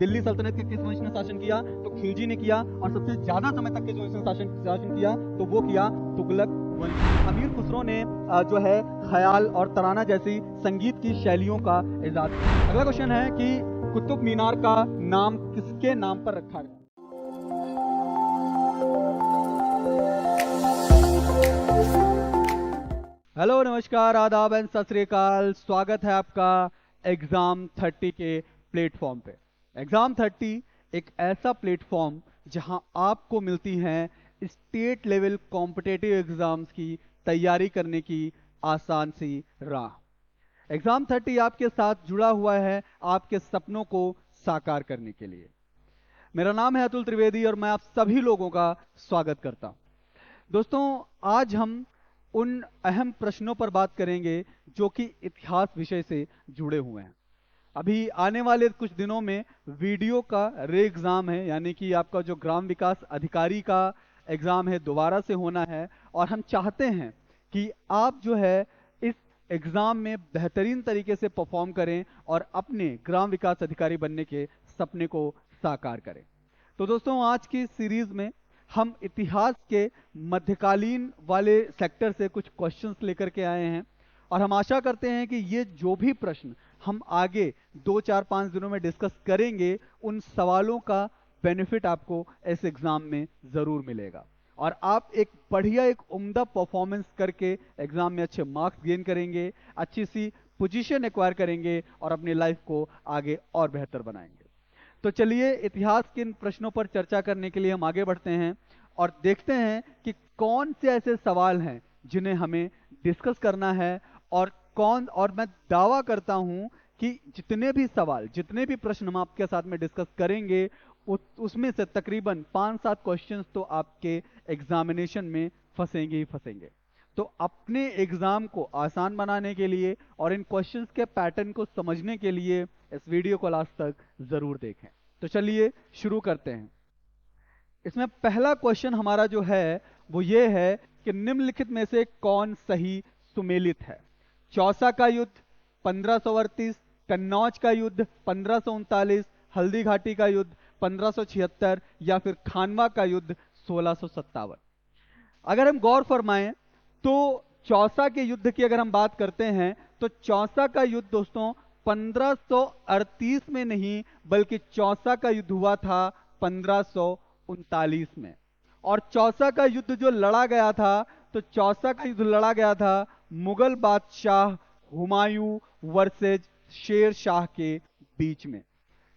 दिल्ली सल्तनत के किस वंश ने शासन किया? तो खिलजी ने किया। और सबसे ज्यादा समय तक किस वंश ने शासन किया? तो वो किया तुगलक वंश। अमीर खुसरो ने जो है ख्याल और तराना जैसी संगीत की शैलियों का इजाद किया। अगला क्वेश्चन है कि कुतुब मीनार का नाम किसके नाम पर रखा गया? हेलो, नमस्कार, आदाब एंड सत श्री अकाल। स्वागत है आपका एग्जाम 30 के प्लेटफॉर्म पे। एग्जाम 30 एक ऐसा प्लेटफॉर्म जहां आपको मिलती हैं स्टेट लेवल कॉम्पिटिटिव एग्जाम्स की तैयारी करने की आसान सी राह। एग्जाम 30 आपके साथ जुड़ा हुआ है आपके सपनों को साकार करने के लिए। मेरा नाम है अतुल त्रिवेदी और मैं आप सभी लोगों का स्वागत करता हूं। दोस्तों, आज हम उन अहम प्रश्नों पर बात करेंगे जो कि इतिहास विषय से जुड़े हुए हैं। अभी आने वाले कुछ दिनों में वीडियो का रे एग्जाम है, यानी कि आपका जो ग्राम विकास अधिकारी का एग्जाम है दोबारा से होना है। और हम चाहते हैं कि आप जो है इस एग्जाम में बेहतरीन तरीके से परफॉर्म करें और अपने ग्राम विकास अधिकारी बनने के सपने को साकार करें। तो दोस्तों, आज की सीरीज में हम इतिहास के मध्यकालीन वाले सेक्टर से कुछ क्वेश्चंस लेकर के आए हैं और हम आशा करते हैं कि ये जो भी प्रश्न हम आगे 2-4-5 दिनों में डिस्कस करेंगे, उन सवालों का बेनिफिट आपको इस एग्जाम में जरूर मिलेगा और आप एक बढ़िया एक उम्दा परफॉर्मेंस करके एग्जाम में अच्छे मार्क्स गेन करेंगे, अच्छी सी पोजीशन एक्वायर करेंगे और अपनी लाइफ को आगे और बेहतर बनाएंगे। तो चलिए, इतिहास के इन प्रश्नों पर चर्चा करने के लिए हम आगे बढ़ते हैं और देखते हैं कि कौन से ऐसे सवाल हैं जिन्हें हमें डिस्कस करना है और मैं दावा करता हूं कि जितने भी सवाल, जितने भी प्रश्न हम आपके साथ में डिस्कस करेंगे उसमें से तकरीबन 5-7 क्वेश्चंस तो आपके एग्जामिनेशन में फंसेंगे ही फंसेंगे। तो अपने एग्जाम को आसान बनाने के लिए और इन क्वेश्चंस के पैटर्न को समझने के लिए इस वीडियो को लास्ट तक जरूर देखें। तो चलिए शुरू करते हैं। इसमें पहला क्वेश्चन हमारा जो है वो ये है कि निम्नलिखित में से कौन सही सुमेलित है? चौसा का युद्ध 1538, कन्नौज का युद्ध 1539, हल्दी घाटी का युद्ध 1576 या फिर खानवा का युद्ध 1657। अगर हम गौर फरमाएं तो चौसा के युद्ध की अगर हम बात करते हैं तो चौसा का युद्ध दोस्तों 1538 में नहीं बल्कि चौसा का युद्ध हुआ था 1539 में। और चौसा का युद्ध जो लड़ा गया था, तो चौसा का युद्ध लड़ा गया था मुगल बादशाह हुमायूं वर्सेज शेर शाह के बीच में।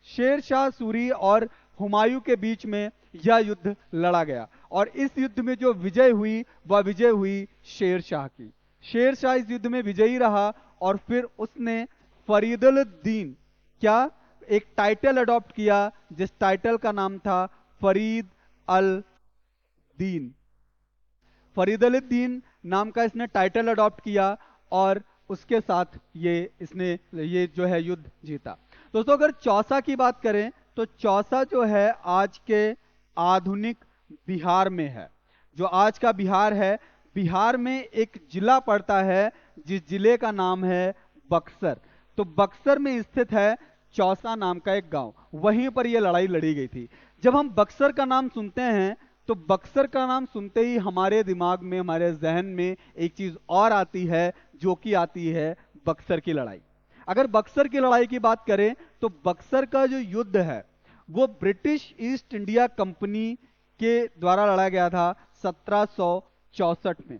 शेर शाह सूरी और हुमायूं के बीच में यह युद्ध लड़ा गया और इस युद्ध में जो विजय हुई वह विजय हुई शेर शाह की। शेर शाह इस युद्ध में विजयी रहा और फिर उसने फरीदुल-उद-दीन क्या एक टाइटल अडॉप्ट किया जिस टाइटल का नाम था फरीद अल दीन। फरीदुल-उद-दीन नाम का इसने टाइटल अडॉप्ट किया और उसके साथ ये जो है युद्ध जीता। दोस्तों, अगर चौसा की बात करें तो चौसा जो है आज के आधुनिक बिहार में है। जो आज का बिहार है, बिहार में एक जिला पड़ता है जिस जिले का नाम है बक्सर। तो बक्सर में स्थित है चौसा नाम का एक गांव, वहीं पर यह लड़ाई लड़ी गई थी। जब हम बक्सर का नाम सुनते हैं तो बक्सर का नाम सुनते ही हमारे दिमाग में, हमारे जहन में एक चीज और आती है जो कि आती है बक्सर की लड़ाई। अगर बक्सर की लड़ाई की बात करें तो बक्सर का जो युद्ध है वो ब्रिटिश ईस्ट इंडिया कंपनी के द्वारा लड़ा गया था 1764 में।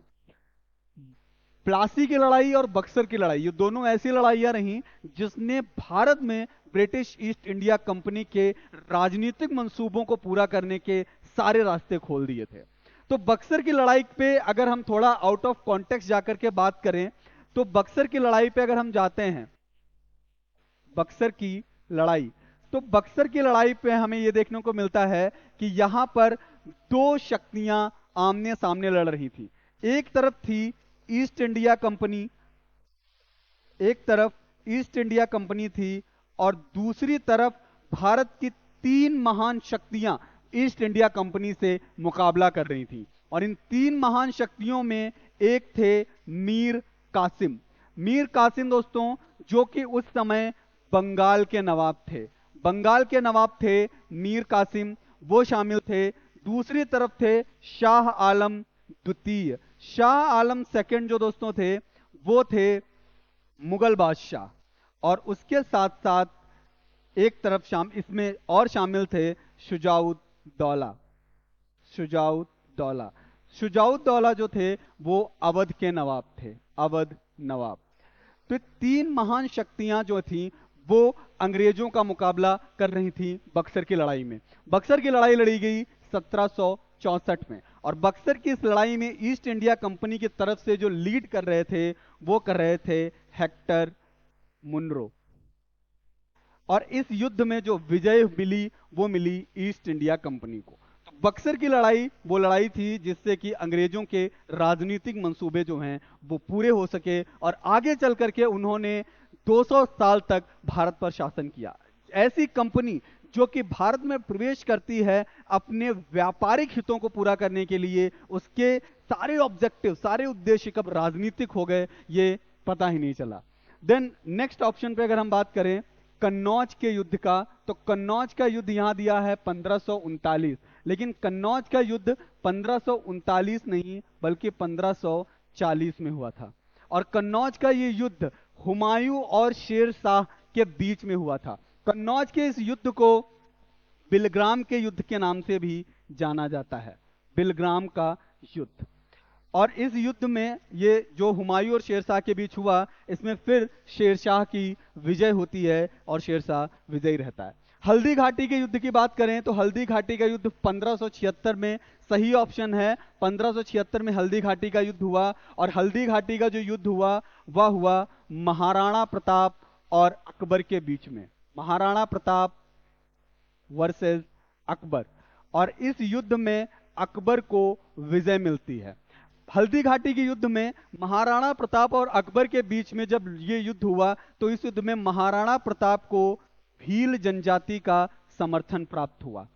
प्लासी की लड़ाई और बक्सर की लड़ाई, ये दोनों ऐसी लड़ाइयां रहीं जिसने भारत में ब्रिटिश ईस्ट इंडिया कंपनी के राजनीतिक मंसूबों को पूरा करने के सारे रास्ते खोल दिए थे। तो बक्सर की लड़ाई पे अगर हम थोड़ा आउट ऑफ कॉन्टेक्स्ट जाकर के बात करें तो बक्सर की लड़ाई पे अगर हम जाते हैं, बक्सर की लड़ाई, तो बक्सर की लड़ाई पे हमें यह देखने को मिलता है कि यहां पर दो शक्तियां आमने सामने लड़ रही थी। एक तरफ थी ईस्ट इंडिया कंपनी, एक तरफ ईस्ट इंडिया कंपनी थी और दूसरी तरफ भारत की 3 महान शक्तियां ईस्ट इंडिया कंपनी से मुकाबला कर रही थी। और इन 3 महान शक्तियों में एक थे मीर कासिम। मीर कासिम दोस्तों जो कि उस समय बंगाल के नवाब थे। बंगाल के नवाब थे मीर कासिम, वो शामिल थे। दूसरी तरफ थे शाह आलम द्वितीय। शाह आलम सेकंड जो दोस्तों थे वो थे मुगल बादशाह। और उसके साथ साथ एक तरफ इसमें और शामिल थे शुजाउद्दौला। शुजाउद्दौला शुजाउद्दौला जो थे वो अवध के नवाब थे, अवध नवाब। तो तीन महान शक्तियां जो थी वो अंग्रेजों का मुकाबला कर रही थी बक्सर की लड़ाई में। बक्सर की लड़ाई लड़ी गई 1764 में, और बक्सर की इस लड़ाई में ईस्ट इंडिया कंपनी की तरफ से जो लीड कर रहे थे वो कर रहे थे हेक्टर मुनरो। और इस युद्ध में जो विजय मिली वो मिली ईस्ट इंडिया कंपनी को। तो बक्सर की लड़ाई वो लड़ाई थी जिससे कि अंग्रेजों के राजनीतिक मंसूबे जो हैं वो पूरे हो सके, और आगे चल करके उन्होंने 200 साल तक भारत पर शासन किया। ऐसी कंपनी जो कि भारत में प्रवेश करती है अपने व्यापारिक हितों को पूरा करने के लिए, उसके सारे ऑब्जेक्टिव, सारे उद्देश्य कब राजनीतिक हो गए ये पता ही नहीं चला। देन नेक्स्ट ऑप्शन पे अगर हम बात करें कन्नौज के युद्ध का, तो कन्नौज का युद्ध यहां दिया है 1539, लेकिन कन्नौज का युद्ध 1539 नहीं बल्कि 1540 में हुआ था। और कन्नौज का ये युद्ध हुमायूं और शेर शाह के बीच में हुआ था। कन्नौज के इस युद्ध को बिलग्राम के युद्ध के नाम से भी जाना जाता है, बिलग्राम का युद्ध। और इस युद्ध में ये जो हुमायूं और शेरशाह के बीच हुआ, इसमें फिर शेरशाह की विजय होती है और शेरशाह विजयी रहता है। हल्दी घाटी के युद्ध की बात करें तो हल्दी घाटी का युद्ध 1576 में, सही ऑप्शन है 1576 में हल्दी घाटी का युद्ध हुआ। और हल्दी घाटी का जो युद्ध हुआ वह हुआ महाराणा प्रताप और अकबर के बीच में, महाराणा प्रताप वर्सेस अकबर। और इस युद्ध में अकबर को विजय मिलती है। हल्दी घाटी के युद्ध में महाराणा प्रताप और अकबर के बीच में जब ये युद्ध हुआ तो इस युद्ध में महाराणा प्रताप को भील जनजाति का समर्थन प्राप्त हुआ।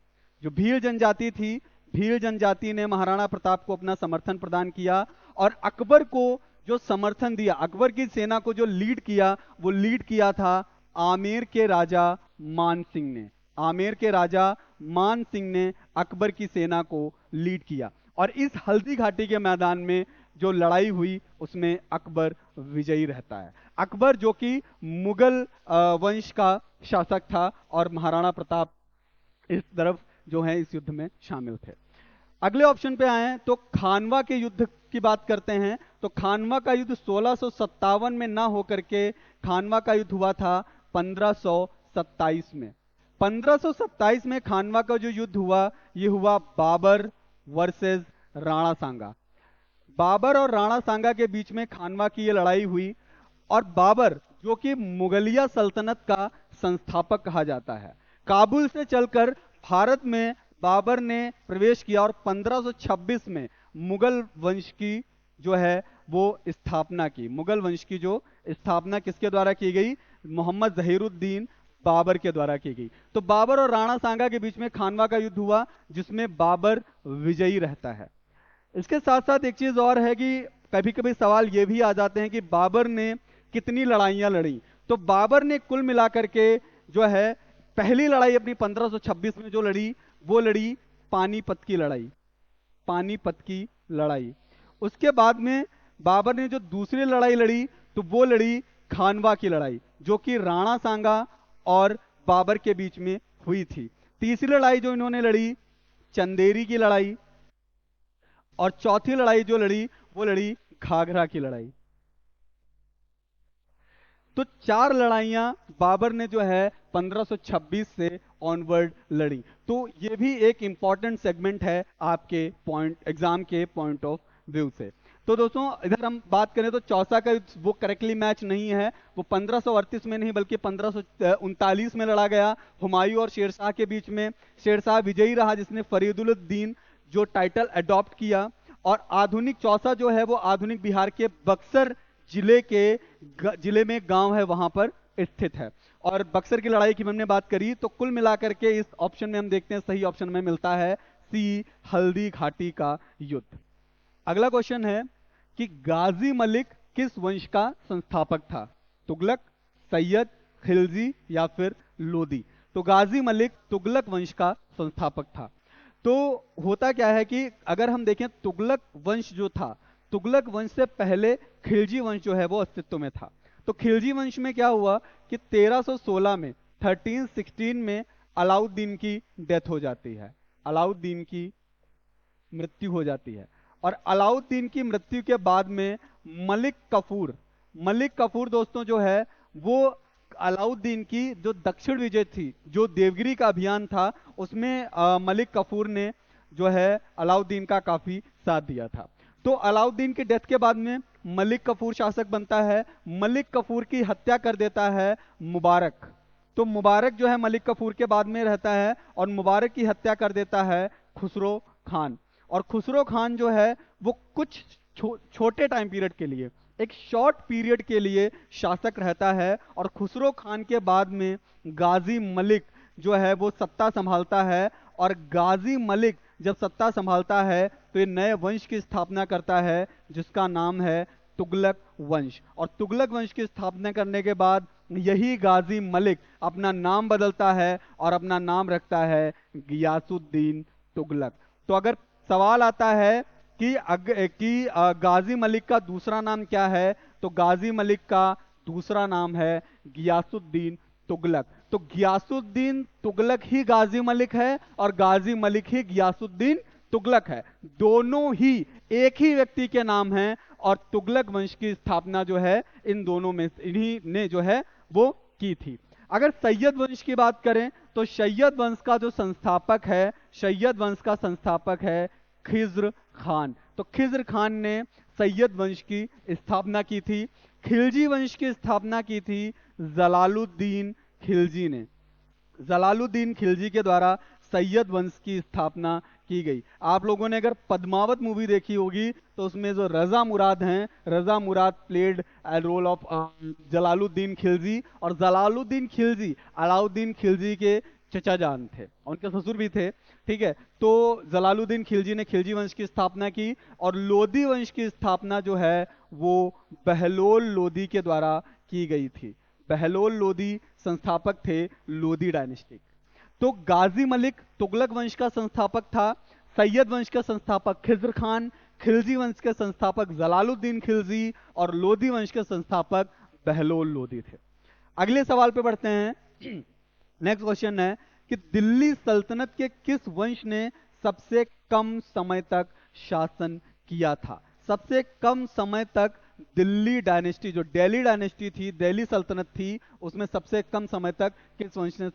जो भील जनजाति थी, भील जनजाति ने महाराणा प्रताप को अपना समर्थन प्रदान किया। और अकबर को जो समर्थन दिया, अकबर की सेना को जो लीड किया, वो लीड किया था आमेर के राजा मान सिंह ने। आमेर के राजा मान सिंह ने अकबर की सेना को लीड किया। और इस हल्दी घाटी के मैदान में जो लड़ाई हुई उसमें अकबर विजयी रहता है। अकबर जो कि मुगल वंश का शासक था और महाराणा प्रताप इस तरफ जो है इस युद्ध में शामिल थे। अगले ऑप्शन पे आए तो खानवा के युद्ध की बात करते हैं। तो खानवा का युद्ध 1657 में ना होकर के खानवा का युद्ध हुआ था 1527 में। 1527 में खानवा का जो युद्ध हुआ ये हुआ बाबर वर्सेस राणा सांगा। बाबर और राणा सांगा के बीच में खानवा की ये लड़ाई हुई। और बाबर जो कि मुगलिया सल्तनत का संस्थापक कहा जाता है, काबुल से चलकर भारत में बाबर ने प्रवेश किया और 1526 में मुगल वंश की जो है वो स्थापना की। मुगल वंश की जो स्थापना किसके द्वारा की गई? मोहम्मद जहीरुद्दीन बाबर के द्वारा की गई। तो बाबर और राणा सांगा के बीच में खानवा का युद्ध हुआ जिसमें बाबर विजयी रहता है। इसके साथ साथ एक चीज और है कि कभी कभी सवाल ये भी आ जाते हैं कि बाबर ने कितनी लड़ाइयां लड़ी। तो बाबर ने कुल मिलाकर के जो है पहली लड़ाई अपनी 1526 में जो लड़ी वो लड़ी पानीपत की लड़ाई, पानीपत की लड़ाई। उसके बाद में बाबर ने जो दूसरी लड़ाई लड़ी तो वो लड़ी खानवा की लड़ाई जो कि राणा सांगा और बाबर के बीच में हुई थी। तीसरी लड़ाई जो इन्होंने लड़ी चंदेरी की लड़ाई, और चौथी लड़ाई जो लड़ी वो लड़ी घाघरा की लड़ाई। तो 4 लड़ाइयां बाबर ने जो है 1526 से ऑनवर्ड लड़ी। तो ये भी एक इंपॉर्टेंट सेगमेंट है आपके एग्जाम के पॉइंट ऑफ व्यू से। तो दोस्तों इधर हम बात करें तो चौसा का युद्ध वो करेक्टली मैच नहीं है, वो 1538 में नहीं बल्कि 1539 में लड़ा गया हुमायूं और शेरशाह के बीच में। शेरशाह विजयी रहा जिसने फरीदुद्दीन जो टाइटल अडॉप्ट किया। और आधुनिक चौसा जो है वो आधुनिक बिहार के बक्सर जिले में गांव है वहां पर स्थित है। और बक्सर की लड़ाई की हमने बात करी तो कुल मिलाकर के इस ऑप्शन में हम देखते हैं सही ऑप्शन में मिलता है सी, हल्दी घाटी का युद्ध। अगला क्वेश्चन है कि गाजी मलिक किस वंश का संस्थापक था? तुगलक, सैयद, खिलजी या फिर लोदी? तो गाजी मलिक तुगलक वंश का संस्थापक था। तो होता क्या है कि अगर हम देखें तुगलक वंश जो था, तुगलक वंश से पहले खिलजी वंश जो है वो अस्तित्व में था। तो खिलजी वंश में क्या हुआ कि 1316 में 1316 में अलाउद्दीन की डेथ हो जाती है, अलाउद्दीन की मृत्यु हो जाती है। और अलाउद्दीन की मृत्यु के बाद में मलिक कफूर, मलिक कफूर दोस्तों जो है वो अलाउद्दीन की जो दक्षिण विजय थी, जो देवगिरी का अभियान था, उसमें मलिक कफूर ने जो है अलाउद्दीन का काफी साथ दिया था। तो अलाउद्दीन की डेथ के बाद में मलिक कफूर शासक बनता है। मलिक कफूर की हत्या कर देता है मुबारक। तो मुबारक जो है मलिक कफूर के बाद में रहता है और मुबारक की हत्या कर देता है खुसरो खान। और खुसरो खान जो है वो कुछ छोटे टाइम पीरियड के लिए, एक शॉर्ट पीरियड के लिए शासक रहता है। और खुसरो खान के बाद में गाजी मलिक जो है वो सत्ता संभालता है। और गाजी मलिक जब सत्ता संभालता है तो ये नए वंश की स्थापना करता है जिसका नाम है तुगलक वंश। और तुगलक वंश की स्थापना करने के बाद यही गाजी मलिक अपना नाम बदलता है और अपना नाम रखता है गियासुद्दीन तुगलक। तो अगर सवाल आता है कि गाजी मलिक का दूसरा नाम क्या है, तो गाजी मलिक का दूसरा नाम है गियासुद्दीन तुगलक। तो गियासुद्दीन तुगलक ही गाजी मलिक है और गाजी मलिक ही गियासुद्दीन तुगलक है। दोनों ही एक ही व्यक्ति के नाम हैं और तुगलक वंश की स्थापना जो है इन दोनों में इन्हीं ने जो है वो की थी। अगर सैयद वंश की बात करें तो सैयद वंश का जो संस्थापक है, सैयद वंश का संस्थापक है खिज्र खान। तो खिज्र खान ने सैयद वंश की स्थापना की थी। खिलजी वंश की स्थापना की थी जलालुद्दीन खिलजी ने। जलालुद्दीन खिलजी के द्वारा सैयद वंश की स्थापना की गई। आप लोगों ने अगर पद्मावत मूवी देखी होगी तो उसमें जो रजा मुराद हैं, Raza Murad played role of Jalaluddin Khilji. और जलालुद्दीन खिलजी अलाउद्दीन खिलजी के चचा जान थे, उनके ससुर भी थे। ठीक है, तो जलालुद्दीन खिलजी ने खिलजी वंश की स्थापना की। और लोदी वंश की स्थापना जो है वो बहलोल लोदी के द्वारा की गई थी। बहलोल लोदी संस्थापक थे लोदी डायनेस्टी। तो गाजी मलिक तुगलक वंश का संस्थापक था, सैयद वंश का संस्थापक खिज्र खान, खिलजी वंश के संस्थापक जलालुद्दीन खिलजी और लोदी वंश के संस्थापक बहलोल लोदी थे। अगले सवाल पे बढ़ते हैं। नेक्स्ट क्वेश्चन है कि दिल्ली सल्तनत के किस वंश ने सबसे कम समय तक शासन किया था? सबसे कम समय तक दिल्ली डायनेस्टी, जो दिल्ली डायनेस्टी थी, दिल्ली सल्तनत थी, उसमें सबसे कम समय तक किस वंश ने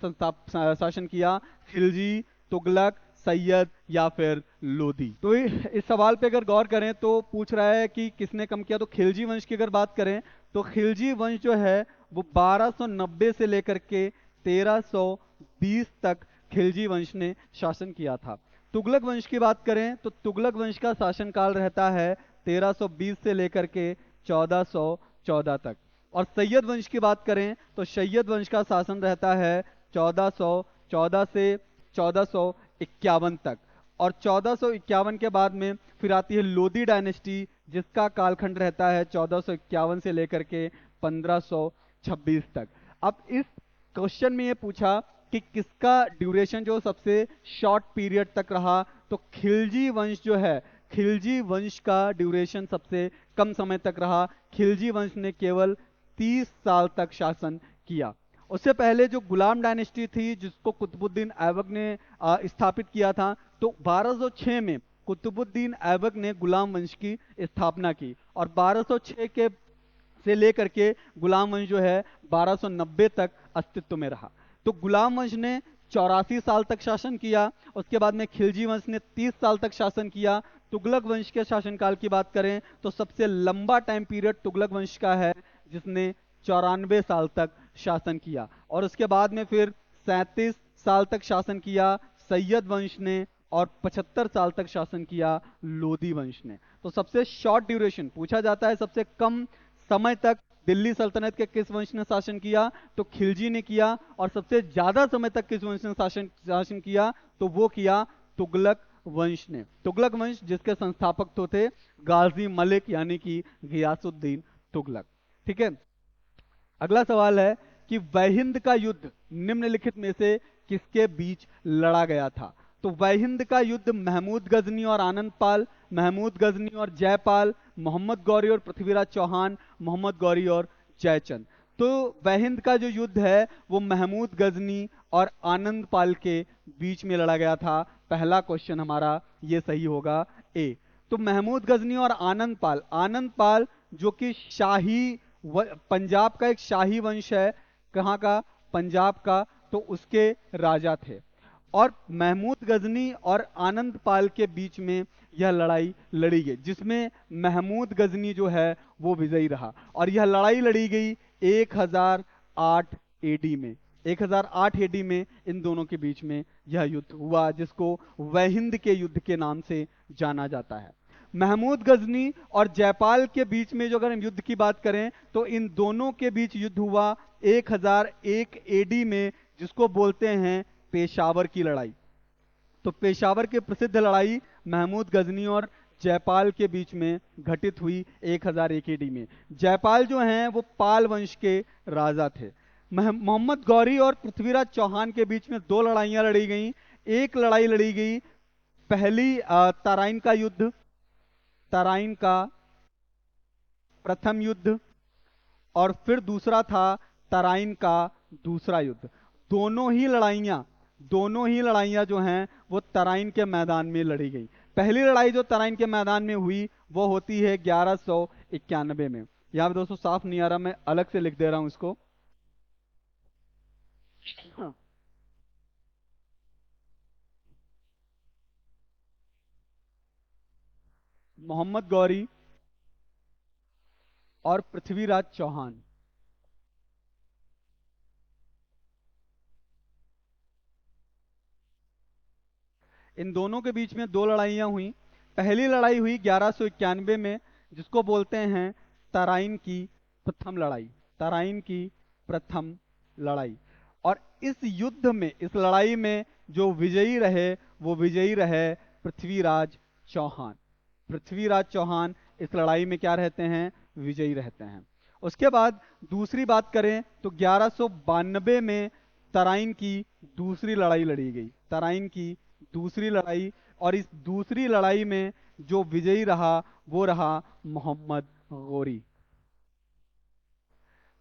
शासन किया? खिलजी, तुगलक, सैयद या फिर लोदी? तो इस सवाल पे अगर गौर करें तो पूछ रहा है कि किसने कम किया। तो खिलजी वंश की अगर बात करें तो खिलजी वंश जो है वो 1290 से लेकर के 1320 तक खिलजी वंश ने शासन किया था। तुगलक वंश की बात करें तो तुगलक वंश का शासनकाल रहता है 1320 से लेकर के 1414 तक। और सैयद वंश की बात करें तो सैयद वंश का शासन रहता है 1414 से 1451 तक। और 1451 के बाद में फिर आती है लोदी डायनेस्टी, जिसका कालखंड रहता है 1451 से लेकर के 1526 तक। अब इस क्वेश्चन में ये पूछा कि किसका ड्यूरेशन जो सबसे शॉर्ट पीरियड तक रहा, तो खिलजी वंश जो है, खिलजी वंश का ड्यूरेशन सबसे कम समय तक रहा। खिलजी वंश ने केवल 30 साल तक शासन किया। उससे पहले जो गुलाम डायनेस्टी थी, जिसको कुतुबुद्दीन ऐबक ने स्थापित किया था, तो 1206 में कुतुबुद्दीन ऐबक ने गुलाम वंश की स्थापना की। और 1206 के से लेकर के गुलाम वंश जो है 1290 तक अस्तित्व में रहा। तो गुलाम वंश ने 84 साल तक शासन किया। उसके बाद में खिलजी वंश ने 30 साल तक शासन किया। तुगलक वंश के शासनकाल की बात करें तो सबसे लंबा टाइम पीरियड तुगलक वंश का है, जिसने 94 साल तक शासन किया। और उसके बाद में फिर 37 साल तक शासन किया सैयद वंश ने और 75 साल तक शासन किया लोदी वंश ने। तो सबसे शॉर्ट ड्यूरेशन पूछा जाता है, सबसे कम समय तक दिल्ली सल्तनत के किस वंश ने शासन किया, तो खिलजी ने किया। और सबसे ज्यादा समय तक किस वंश ने शासन किया, तो वो किया तुगलक वंश ने। तुगलक वंश जिसके संस्थापक तो थे गाजी मलिक यानी कि गियासुद्दीन तुगलक। ठीक है, अगला सवाल है कि वहिंद का युद्ध निम्नलिखित में से किसके बीच लड़ा गया था। तो वहिंद का युद्ध महमूद गजनी और आनंद पाल, महमूद गजनी और जयपाल, मोहम्मद गौरी और पृथ्वीराज चौहान, मोहम्मद गौरी और जयचंद। तो वहिंद का जो युद्ध है वो महमूद गजनी और आनंद पाल के बीच में लड़ा गया था। पहला क्वेश्चन हमारा ये सही होगा, ए। तो महमूद गजनी और आनंद पाल जो कि पंजाब का एक शाही वंश है, कहाँ का, पंजाब का, तो उसके राजा थे। और महमूद गजनी और आनंद पाल के बीच में यह लड़ाई लड़ी गई, जिसमें महमूद गजनी जो है वो विजयी रहा। और यह लड़ाई लड़ी गई 1008 एडी में। 1008 एडी में इन दोनों के बीच में यह युद्ध हुआ, जिसको वहिंद के युद्ध के नाम से जाना जाता है। महमूद गजनी और जयपाल के बीच में जो अगर हम युद्ध की बात करें तो इन दोनों के बीच युद्ध हुआ 1001 एडी में, जिसको बोलते हैं पेशावर की लड़ाई। तो पेशावर की प्रसिद्ध लड़ाई महमूद गजनी और जयपाल के बीच में घटित हुई 1001 एडी में। जयपाल जो हैं वो पाल वंश के राजा थे। मोहम्मद गौरी और पृथ्वीराज चौहान के बीच में दो लड़ाइयां लड़ी गई। एक लड़ाई लड़ी गई पहली तराइन का युद्ध, तराइन का प्रथम युद्ध, और फिर दूसरा था तराइन का दूसरा युद्ध। दोनों ही लड़ाइयां जो हैं वो तराइन के मैदान में लड़ी गई। पहली लड़ाई जो तराइन के मैदान में हुई वो होती है 1191 में। यहां पे दोस्तों साफ नहीं आ रहा, मैं अलग से लिख दे रहा हूं इसको। मोहम्मद गौरी और पृथ्वीराज चौहान, इन दोनों के बीच में दो लड़ाइयां हुई। पहली लड़ाई हुई 1191 में, जिसको बोलते हैं तराइन की प्रथम लड़ाई, तराइन की प्रथम लड़ाई। और इस युद्ध में, इस लड़ाई में जो विजयी रहे वो विजयी रहे पृथ्वीराज चौहान। पृथ्वीराज चौहान इस लड़ाई में क्या रहते हैं, विजयी रहते हैं। उसके बाद दूसरी बात करें तो 1192 में तराइन की दूसरी लड़ाई लड़ी गई, तराइन की दूसरी लड़ाई। और इस दूसरी लड़ाई में जो विजयी रहा वो रहा मोहम्मद गौरी।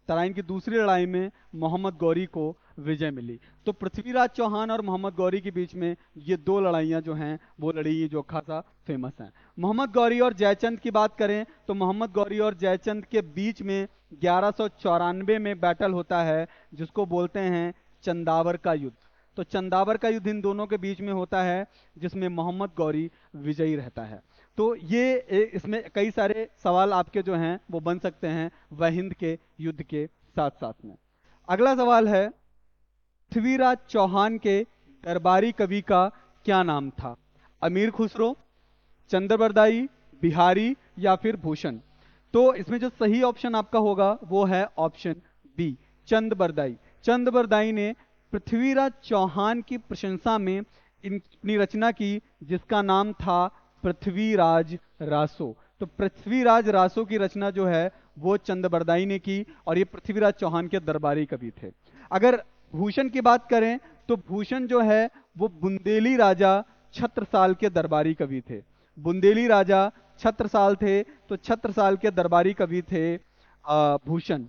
तराइन की दूसरी लड़ाई में मोहम्मद गौरी को विजय मिली। तो पृथ्वीराज चौहान और मोहम्मद गौरी के बीच में ये दो लड़ाइयां जो हैं वो लड़ी, जो खासा फेमस हैं। मोहम्मद गौरी और जयचंद की बात करें तो मोहम्मद गौरी और जयचंद के बीच में 1194 में बैटल होता है, जिसको बोलते हैं चंदावर का युद्ध। तो चंदावर का युद्ध इन दोनों के बीच में होता है, जिसमें मोहम्मद गौरी विजयी रहता है। तो ये इसमें कई सारे सवाल आपके जो हैं वो बन सकते हैं वहिंद के युद्ध के साथ साथ में। अगला सवाल है, पृथ्वीराज चौहान के दरबारी कवि का क्या नाम था? अमीर खुसरो, चंद्रबरदाई, बिहारी या फिर भूषण? तो इसमें जो सही ऑप्शन आपका होगा वो है ऑप्शन बी, चंद्रबरदाई। चंद्रबरदाई ने पृथ्वीराज चौहान की प्रशंसा में अपनी रचना की, जिसका नाम था पृथ्वीराज रासो। तो पृथ्वीराज रासो की रचना जो है वो चंद्रबरदाई ने की, और ये पृथ्वीराज चौहान के दरबारी कवि थे। अगर भूषण की बात करें तो भूषण जो है वो बुंदेली राजा छत्रसाल के दरबारी कवि थे। बुंदेली राजा छत्रसाल थे, तो छत्रसाल के दरबारी कवि थे भूषण।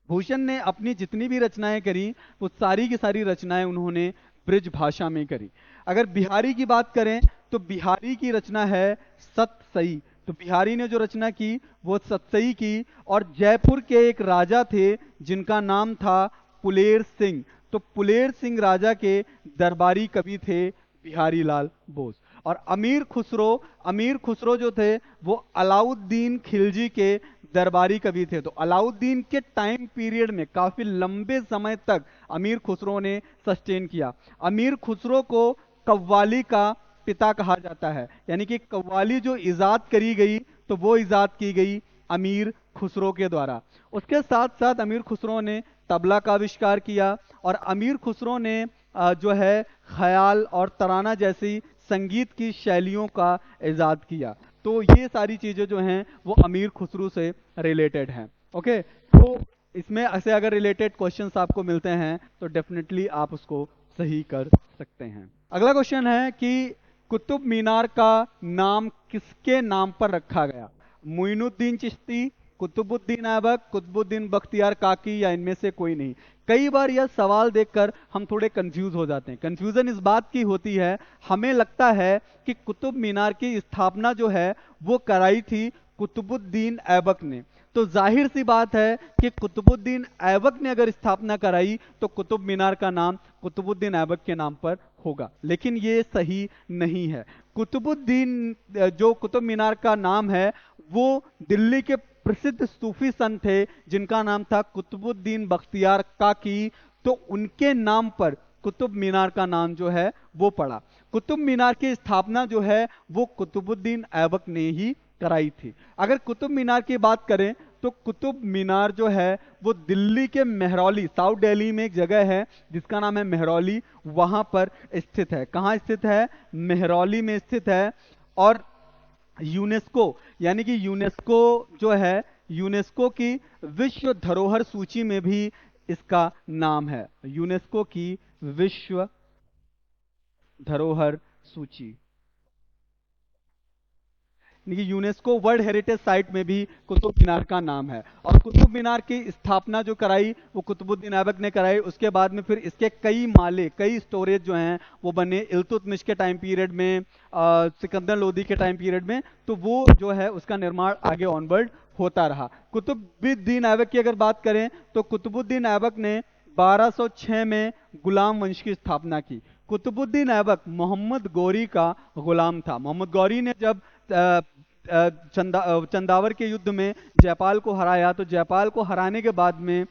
भूषण ने अपनी जितनी भी रचनाएं करी वो सारी की सारी रचनाएं उन्होंने ब्रिज भाषा में करी। अगर बिहारी की बात करें तो बिहारी की रचना है सतसई। तो बिहारी ने जो रचना की वो सतसई की। और जयपुर के एक राजा थे जिनका नाम था पुलेर सिंह। तो पुलेर सिंह राजा के दरबारी कवि थे बिहारी लाल बोस। और अमीर खुसरो जो थे वो अलाउद्दीन खिलजी के दरबारी कवि थे। तो अलाउद्दीन के टाइम पीरियड में काफी लंबे समय तक अमीर खुसरो ने सस्टेन किया। अमीर खुसरो को कव्वाली का पिता कहा जाता है, यानी कि कव्वाली जो इजाद करी गई तो वो इजाद की गई अमीर खुसरो के द्वारा। उसके साथ साथ अमीर खुसरो ने तबला का आविष्कार किया, और अमीर खुसरो ने जो है ख्याल और तराना जैसी संगीत की शैलियों का इजाद किया। तो ये सारी चीजें जो हैं वो अमीर खुसरो से रिलेटेड हैं। ओके, तो इसमें ऐसे अगर रिलेटेड क्वेश्चंस आपको मिलते हैं तो डेफिनेटली आप उसको सही कर सकते हैं। अगला क्वेश्चन है कि कुतुब मीनार का नाम किसके नाम पर रखा गया? मोइनुद्दीन चिश्ती, कुतुबुद्दीन ऐबक, कुतुबुद्दीन बख्तियार काकी, या इनमें से कोई नहीं? कई बार यह सवाल देखकर हम थोड़े कंफ्यूज हो जाते हैं। कंफ्यूजन इस बात की होती है, हमें लगता है कि कुतुब मीनार की स्थापना जो है वो कराई थी कुतुबुद्दीन ऐबक ने। तो जाहिर सी बात है कि कुतुबुद्दीन ऐबक ने अगर स्थापना कराई तो कुतुब मीनार का नाम कुतुबुद्दीन ऐबक के नाम पर होगा, लेकिन ये सही नहीं है। कुतुबुद्दीन जो कुतुब मीनार का नाम है वो दिल्ली के प्रसिद्ध सूफी संत थे जिनका नाम था कुतुबुद्दीन बख्तियार काकी, तो उनके नाम पर कुतुब मीनार का नाम जो है वो पड़ा। कुतुब मीनार की स्थापना जो है वो कुतुबुद्दीन ऐबक ने ही कराई थी। अगर कुतुब मीनार की बात करें तो कुतुब मीनार जो है वो दिल्ली के मेहरौली, साउथ दिल्ली में एक जगह है जिसका नाम है मेहरौली, वहां पर स्थित है। कहाँ स्थित है? मेहरौली में स्थित है। और यूनेस्को यानी कि यूनेस्को जो है, यूनेस्को की विश्व धरोहर सूची में भी इसका नाम है। यूनेस्को की विश्व धरोहर सूची, यूनेस्को वर्ल्ड हेरिटेज साइट में भी कुतुब मीनार का नाम है। और कुतुब मीनार की स्थापना जो कराई वो कुतुबुद्दीन ऐबक ने कराई। उसके बाद में फिर इसके कई माले, कई स्टोरेज जो हैं वो बने इल्तुतमिश के टाइम पीरियड में, सिकंदर लोदी के टाइम पीरियड में, तो वो जो है उसका निर्माण आगे ऑनवर्ड होता रहा। कुतुबुद्दीन ऐबक की अगर बात करें तो कुतुबुद्दीन ऐबक ने 1206 में गुलाम वंश की स्थापना की। कुतुबुद्दीन ऐबक मोहम्मद गौरी का गुलाम था। मोहम्मद गौरी ने जब चंदावर के युद्ध में जयपाल को हराया, तो जयपाल को हराने के बाद में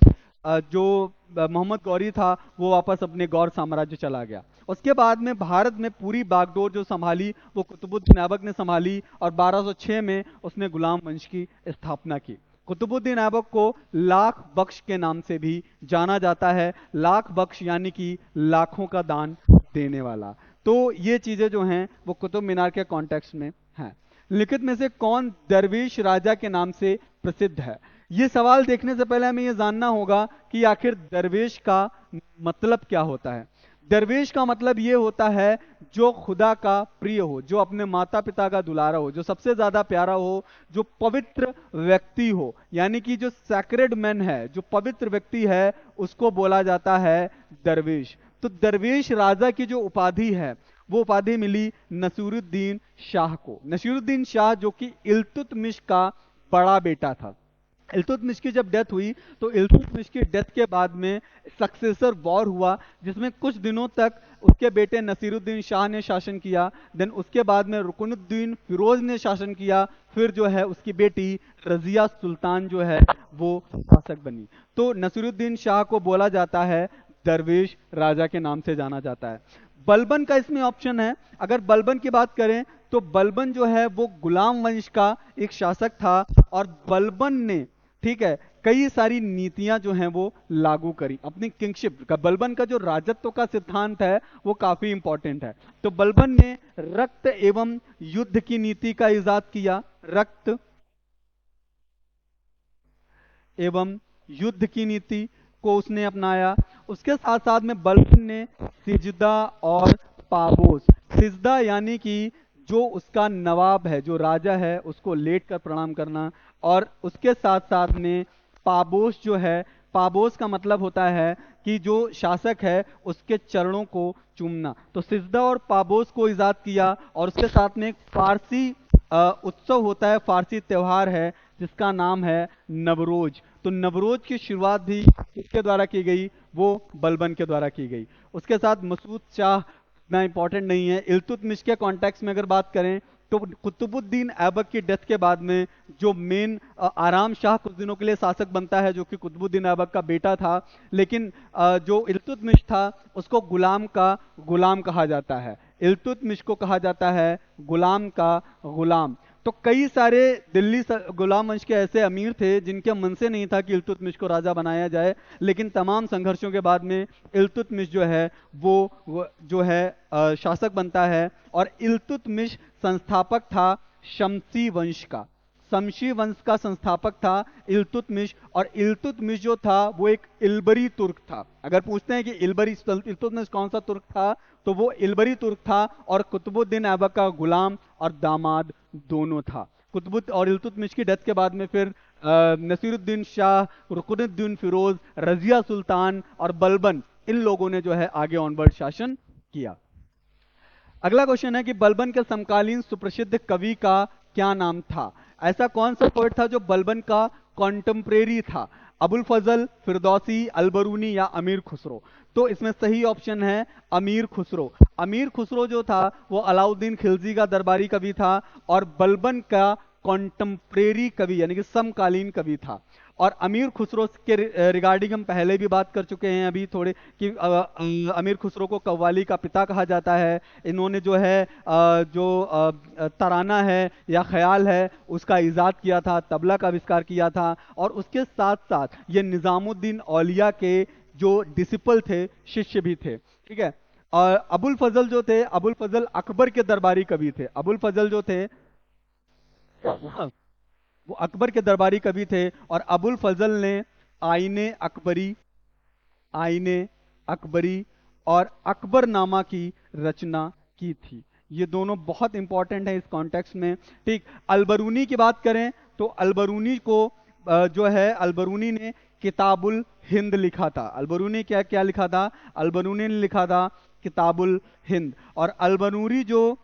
जो मोहम्मद गौरी था वो वापस अपने गौर साम्राज्य चला गया। उसके बाद में भारत में पूरी बागडोर जो संभाली वो कुतुबुद्दीन ऐबक ने संभाली और 1206 में उसने गुलाम वंश की स्थापना की। कुतुबुद्दीन ऐबक को लाख बख्श के नाम से भी जाना जाता है। लाख बख्श यानी कि लाखों का दान देने वाला। तो ये चीजें जो हैं वो कुतुब मीनार के कॉन्टेक्स्ट में हैं। लिखित में से कौन दरवेश राजा के नाम से प्रसिद्ध है? ये सवाल देखने से पहले हमें ये जानना होगा कि आखिर दरवेश का मतलब क्या होता है। दरवेश का मतलब ये होता है जो खुदा का प्रिय हो, जो अपने माता पिता का दुलारा हो, जो सबसे ज्यादा प्यारा हो, जो पवित्र व्यक्ति हो, यानी कि जो सैक्रेड मैन है, जो पवित्र व्यक्ति है, उसको बोला जाता है दरवेश। तो दरवेश राजा की जो उपाधि है वो उपाधि मिली नसीरुद्दीन शाह को। नसीरुद्दीन शाह जो कि इल्तुतमिश का बड़ा बेटा था। इल्तुतमिश की जब डेथ हुई तो इल्तुतमिश की डेथ के बाद में सक्सेसर वॉर हुआ जिसमें कुछ दिनों तक उसके बेटे नसीरुद्दीन शाह ने शासन किया। देन उसके बाद में रुकनुद्दीन फिरोज ने शासन किया। फिर जो है उसकी बेटी रजिया सुल्तान जो है वो शासक बनी। तो नसीरुद्दीन शाह को बोला जाता है दरवेश राजा के नाम से जाना जाता है। बलबन का इसमें ऑप्शन है। अगर बलबन की बात करें तो बलबन जो है वो गुलाम वंश का एक शासक था और बलबन ने, ठीक है, कई सारी नीतियां जो हैं वो लागू करी अपनी किंगशिप का। बलबन का जो राजत्व का सिद्धांत है वो काफी इंपॉर्टेंट है। तो बलबन ने रक्त एवं युद्ध की नीति का इजाद किया। रक्त एवं युद्ध की नीति को उसने अपनाया। उसके साथ साथ में बलबन ने सिजदा और पाबोस, सिजदा यानी कि जो उसका नवाब है, जो राजा है, उसको लेट कर प्रणाम करना, और उसके साथ साथ में पाबोस जो है, पाबोस का मतलब होता है कि जो शासक है उसके चरणों को चूमना। तो सिजदा और पाबोस को इजाद किया। और उसके साथ में एक फारसी उत्सव होता है, फारसी त्योहार है जिसका नाम है नवरोज। तो नवरोज की शुरुआत भी किसके द्वारा की गई? वो बलबन के द्वारा की गई। उसके साथ मसूद शाह इतना इंपॉर्टेंट नहीं है। इल्तुतमिश के कॉन्टेक्स्ट में अगर बात करें तो कुतुबुद्दीन ऐबक की डेथ के बाद में जो मेन आराम शाह कुछ दिनों के लिए शासक बनता है जो कि कुतुबुद्दीन ऐबक का बेटा था, लेकिन जो इल्तुतमिश था उसको गुलाम का गुलाम कहा जाता है। इल्तुतमिश को कहा जाता है गुलाम का गुलाम। तो कई सारे दिल्ली गुलाम वंश के ऐसे अमीर थे जिनके मन से नहीं था कि इल्तुतमिश को राजा बनाया जाए, लेकिन तमाम संघर्षों के बाद में इल्तुतमिश जो है वो जो है शासक बनता है। और इल्तुतमिश संस्थापक था शमसी वंश का। शमशी वंश का संस्थापक था इल्तुतमिश, और इल्तुतमिश जो था वो एक इल्बरी तुर्क था। अगर पूछते हैं कि इल्तुतमिश कौन सा तुर्क था, तो वो इल्बरी तुर्क था, और कुतुबुद्दीन ऐबक का गुलाम और दामाद दोनों था। कुतुबुद्दीन और इल्तुतमिश की डेथ के बाद में फिर नसीरुद्दीन शाह, रुकनुद्दीन फिरोज, रजिया सुल्तान और बलबन, इन लोगों ने जो है आगे ऑनवर्ड शासन किया। अगला क्वेश्चन है कि बलबन के समकालीन सुप्रसिद्ध कवि का क्या नाम था? ऐसा कौन सा पोएट था जो बलबन का कॉन्टेम्परेरी था? अबुल फजल, फिरदौसी, अलबरूनी या अमीर खुसरो? तो इसमें सही ऑप्शन है अमीर खुसरो। अमीर खुसरो जो था वो अलाउद्दीन खिलजी का दरबारी कवि था और बलबन का कॉन्टेम्परेरी कवि यानी कि समकालीन कवि था। और अमीर खुसरो के रिगार्डिंग हम पहले भी बात कर चुके हैं अभी थोड़े कि अमीर खुसरो को कव्वाली का पिता कहा जाता है। इन्होंने जो है तराना है या ख्याल है उसका इजाद किया था, तबला का आविष्कार किया था, और उसके साथ साथ ये निजामुद्दीन औलिया के जो डिसिपल थे, शिष्य भी थे। ठीक है। और अबुल फजल जो थे, अबुल फजल अकबर के दरबारी कवि थे। अबुल फजल जो थे वो अकबर के दरबारी कवि थे, और अबुल फजल ने आईने अकबरी, आईने अकबरी और अकबरनामा की रचना की थी। ये दोनों बहुत इंपॉर्टेंट है इस कॉन्टेक्स्ट में। ठीक। अलबरूनी की बात करें तो अलबरूनी को जो है अलबरूनी ने किताबुल हिंद लिखा था। अलबरूनी क्या क्या लिखा था? अलबरूनी ने लिखा था किताबुल हिंद। और अलबरूनी जो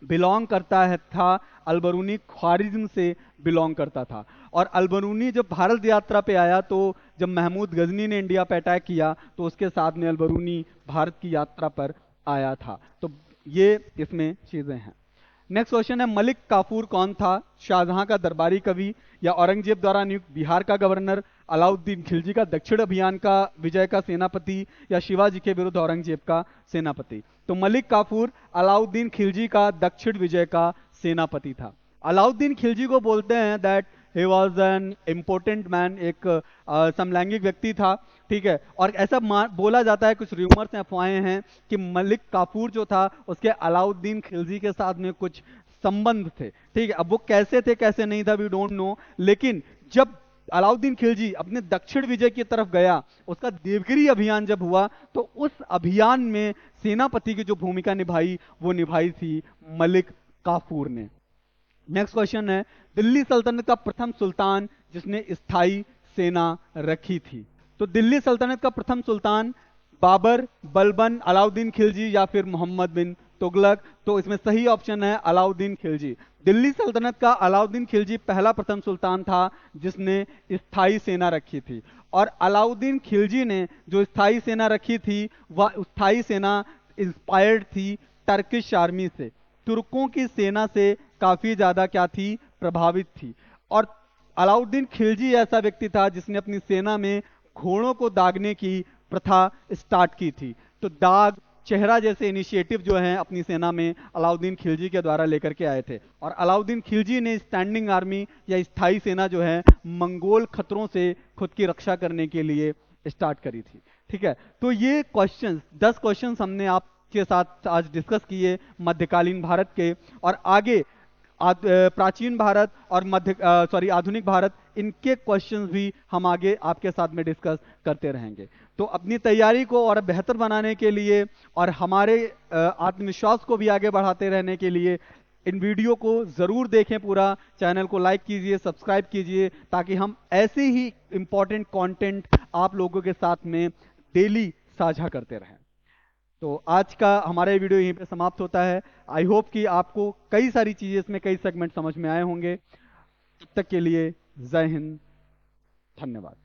बिलोंग करता है था, अलबरूनी ख्वारिज्म से बिलोंग करता था। और अलबरूनी जब भारत यात्रा पे आया तो जब महमूद गजनी ने इंडिया पे अटैक किया तो उसके साथ में अलबरूनी भारत की यात्रा पर आया था। तो ये इसमें चीजें हैं। नेक्स्ट क्वेश्चन है मलिक काफूर कौन था? शाहजहां का दरबारी कवि या औरंगजेब द्वारा नियुक्त बिहार का गवर्नर, अलाउद्दीन खिलजी का दक्षिण अभियान का विजय का सेनापति या शिवाजी के विरुद्ध औरंगजेब का सेनापति? तो मलिक काफूर अलाउद्दीन खिलजी का दक्षिण विजय का सेनापति था। अलाउद्दीन खिलजी को बोलते हैं that he was an important man, एक समलैंगिक व्यक्ति था। ठीक है। और ऐसा बोला जाता है, कुछ र्यूमर्स अफवाहें हैं कि मलिक काफूर जो था उसके अलाउद्दीन खिलजी के साथ में कुछ संबंध थे। ठीक है। अब वो कैसे थे कैसे नहीं था वी डोंट नो, लेकिन जब अलाउद्दीन खिलजी अपने दक्षिण विजय की तरफ गया, उसका देवगिरी अभियान जब हुआ, तो उस अभियान में सेनापति की जो भूमिका निभाई वो निभाई थी मलिक काफूर ने। नेक्स्ट क्वेश्चन है दिल्ली सल्तनत का प्रथम सुल्तान जिसने स्थायी सेना रखी थी? तो दिल्ली सल्तनत का प्रथम सुल्तान बाबर, बलबन, अलाउद्दीन खिलजी या फिर मोहम्मद बिन तुगलक? तो इसमें सही ऑप्शन है अलाउद्दीन खिलजी। दिल्ली सल्तनत का अलाउद्दीन खिलजी पहला प्रथम सुल्तान था जिसने स्थायी सेना रखी थी। और अलाउद्दीन खिलजी ने जो स्थायी सेना रखी थी वह स्थायी सेना इंस्पायर्ड थी टर्किश आर्मी से। तुर्कों की सेना से काफी ज्यादा क्या थी? प्रभावित थी। और अलाउद्दीन खिलजी ऐसा व्यक्ति था जिसने अपनी सेना में घोड़ों को दागने की प्रथा स्टार्ट की थी। तो दाग, चेहरा जैसे इनिशिएटिव जो हैं अपनी सेना में अलाउद्दीन खिलजी के द्वारा लेकर के आए थे। और अलाउद्दीन खिलजी ने स्टैंडिंग आर्मी या स्थायी सेना जो है मंगोल खतरों से खुद की रक्षा करने के लिए स्टार्ट करी थी। ठीक है। तो ये क्वेश्चंस 10 क्वेश्चंस हमने आपके साथ आज डिस्कस किए मध्यकालीन भारत के, और आगे प्राचीन भारत और आधुनिक भारत, इनके क्वेश्चंस भी हम आगे आपके साथ में डिस्कस करते रहेंगे। तो अपनी तैयारी को और बेहतर बनाने के लिए और हमारे आत्मविश्वास को भी आगे बढ़ाते रहने के लिए इन वीडियो को जरूर देखें पूरा, चैनल को लाइक कीजिए, सब्सक्राइब कीजिए, ताकि हम ऐसे ही इंपॉर्टेंट कंटेंट आप लोगों के साथ में डेली साझा करते रहें। तो आज का हमारा ये वीडियो यहीं पे समाप्त होता है। आई होप कि आपको कई सारी चीजें इसमें, कई सेगमेंट समझ में आए होंगे। तब तक के लिए जय हिंद, धन्यवाद।